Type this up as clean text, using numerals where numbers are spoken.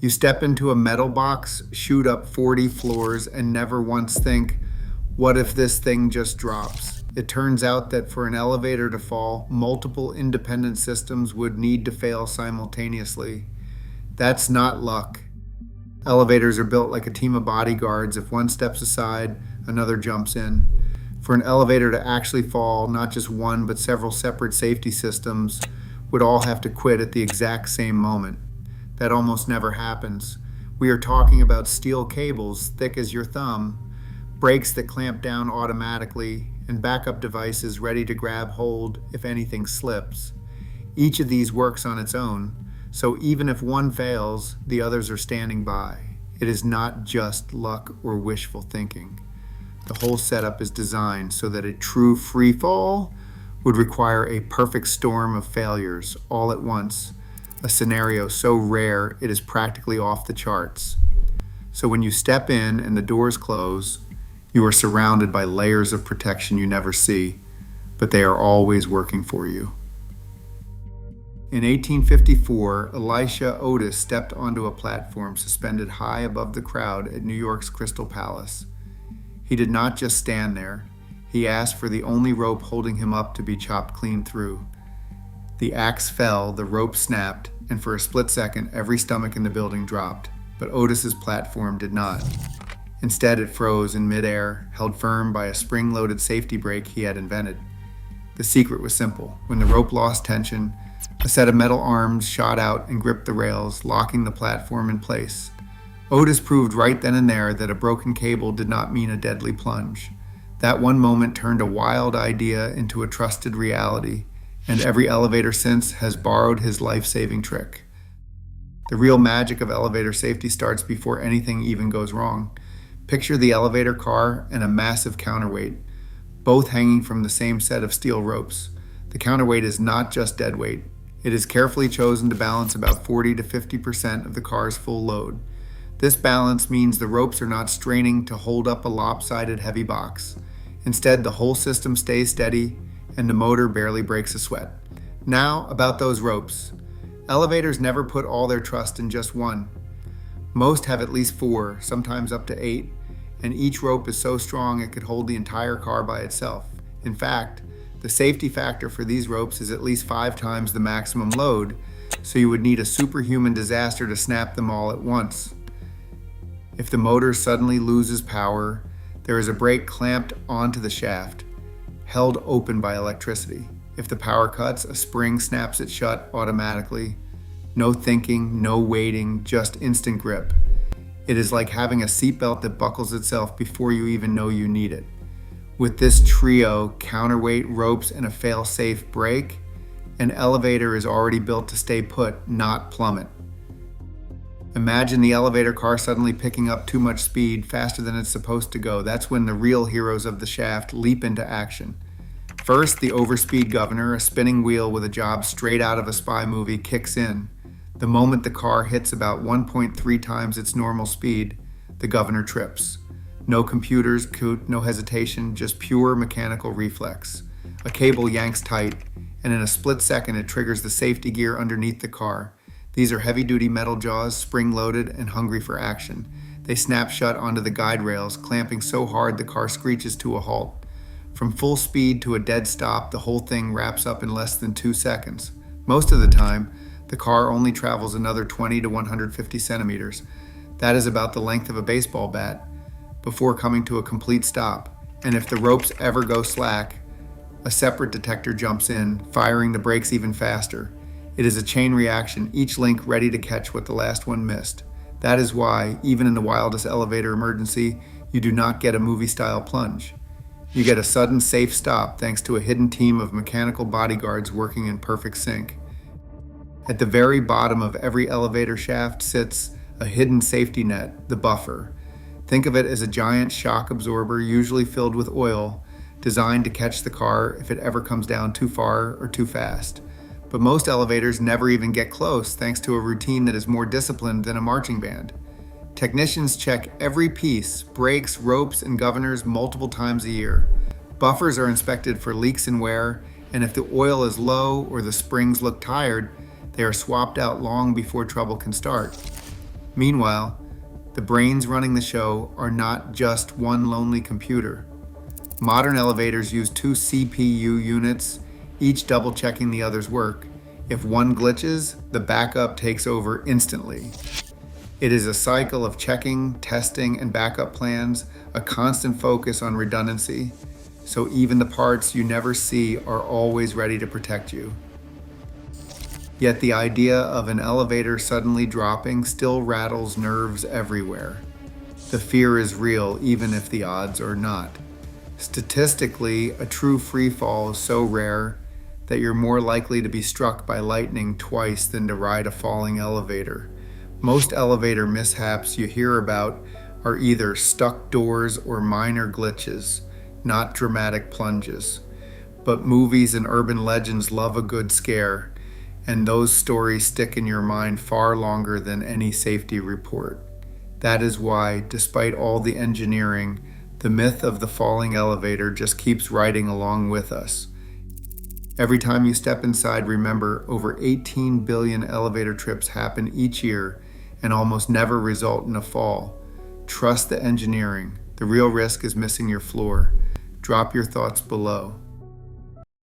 You step into a metal box, shoot up 40 floors, and never once think, what if this thing just drops? It turns out that for an elevator to fall, multiple independent systems would need to fail simultaneously. That's not luck. Elevators are built like a team of bodyguards. If one steps aside, another jumps in. For an elevator to actually fall, not just one but several separate safety systems would all have to quit at the exact same moment. That almost never happens. We are talking about steel cables thick as your thumb, brakes that clamp down automatically, and backup devices ready to grab hold if anything slips. Each of these works on its own, so even if one fails, the others are standing by. It is not just luck or wishful thinking. The whole setup is designed so that a true free fall would require a perfect storm of failures all at once, a scenario so rare it is practically off the charts. So when you step in and the doors close, you are surrounded by layers of protection you never see, but they are always working for you. In 1854, Elisha Otis stepped onto a platform suspended high above the crowd at New York's Crystal Palace. He did not just stand there. He asked for the only rope holding him up to be chopped clean through. The axe fell, the rope snapped, and for a split second, every stomach in the building dropped. But Otis's platform did not. Instead, it froze in midair, held firm by a spring-loaded safety brake he had invented. The secret was simple. When the rope lost tension, a set of metal arms shot out and gripped the rails, locking the platform in place. Otis proved right then and there that a broken cable did not mean a deadly plunge. That one moment turned a wild idea into a trusted reality, and every elevator since has borrowed his life-saving trick. The real magic of elevator safety starts before anything even goes wrong. Picture the elevator car and a massive counterweight, both hanging from the same set of steel ropes. The counterweight is not just dead weight. It is carefully chosen to balance about 40 to 50% of the car's full load. This balance means the ropes are not straining to hold up a lopsided heavy box. Instead, the whole system stays steady and the motor barely breaks a sweat. Now, about those ropes. Elevators never put all their trust in just one. Most have at least 4, sometimes up to 8, and each rope is so strong it could hold the entire car by itself. In fact, the safety factor for these ropes is at least 5 times the maximum load, so you would need a superhuman disaster to snap them all at once. If the motor suddenly loses power, there is a brake clamped onto the shaft, held open by electricity. If the power cuts, a spring snaps it shut automatically. No thinking, no waiting, just instant grip. It is like having a seatbelt that buckles itself before you even know you need it. With this trio, counterweight, ropes, and a fail-safe brake, an elevator is already built to stay put, not plummet. Imagine the elevator car suddenly picking up too much speed, faster than it's supposed to go. That's when the real heroes of the shaft leap into action. First, the overspeed governor, a spinning wheel with a job straight out of a spy movie, kicks in. The moment the car hits about 1.3 times its normal speed, the governor trips. No computers, no hesitation, just pure mechanical reflex. A cable yanks tight, and in a split second it triggers the safety gear underneath the car. These are heavy-duty metal jaws, spring-loaded and hungry for action. They snap shut onto the guide rails, clamping so hard the car screeches to a halt. From full speed to a dead stop, the whole thing wraps up in less than 2 seconds. Most of the time, the car only travels another 20 to 150 centimeters. That is about the length of a baseball bat, before coming to a complete stop. And if the ropes ever go slack, a separate detector jumps in, firing the brakes even faster. It is a chain reaction, each link ready to catch what the last one missed. That is why, even in the wildest elevator emergency, you do not get a movie-style plunge. You get a sudden, safe stop thanks to a hidden team of mechanical bodyguards working in perfect sync. At the very bottom of every elevator shaft sits a hidden safety net, the buffer. Think of it as a giant shock absorber, usually filled with oil, designed to catch the car if it ever comes down too far or too fast. But most elevators never even get close thanks to a routine that is more disciplined than a marching band. Technicians check every piece, brakes, ropes, and governors multiple times a year. Buffers are inspected for leaks and wear, and if the oil is low or the springs look tired, they are swapped out long before trouble can start. Meanwhile, the brains running the show are not just one lonely computer. Modern elevators use two CPU units, each double-checking the other's work. If one glitches, the backup takes over instantly. It is a cycle of checking, testing, and backup plans, a constant focus on redundancy, so even the parts you never see are always ready to protect you. Yet the idea of an elevator suddenly dropping still rattles nerves everywhere. The fear is real, even if the odds are not. Statistically, a true free fall is so rare that you're more likely to be struck by lightning twice than to ride a falling elevator. Most elevator mishaps you hear about are either stuck doors or minor glitches, not dramatic plunges. But movies and urban legends love a good scare, and those stories stick in your mind far longer than any safety report. That is why, despite all the engineering, the myth of the falling elevator just keeps riding along with us. Every time you step inside, remember, over 18 billion elevator trips happen each year and almost never result in a fall. Trust the engineering. The real risk is missing your floor. Drop your thoughts below.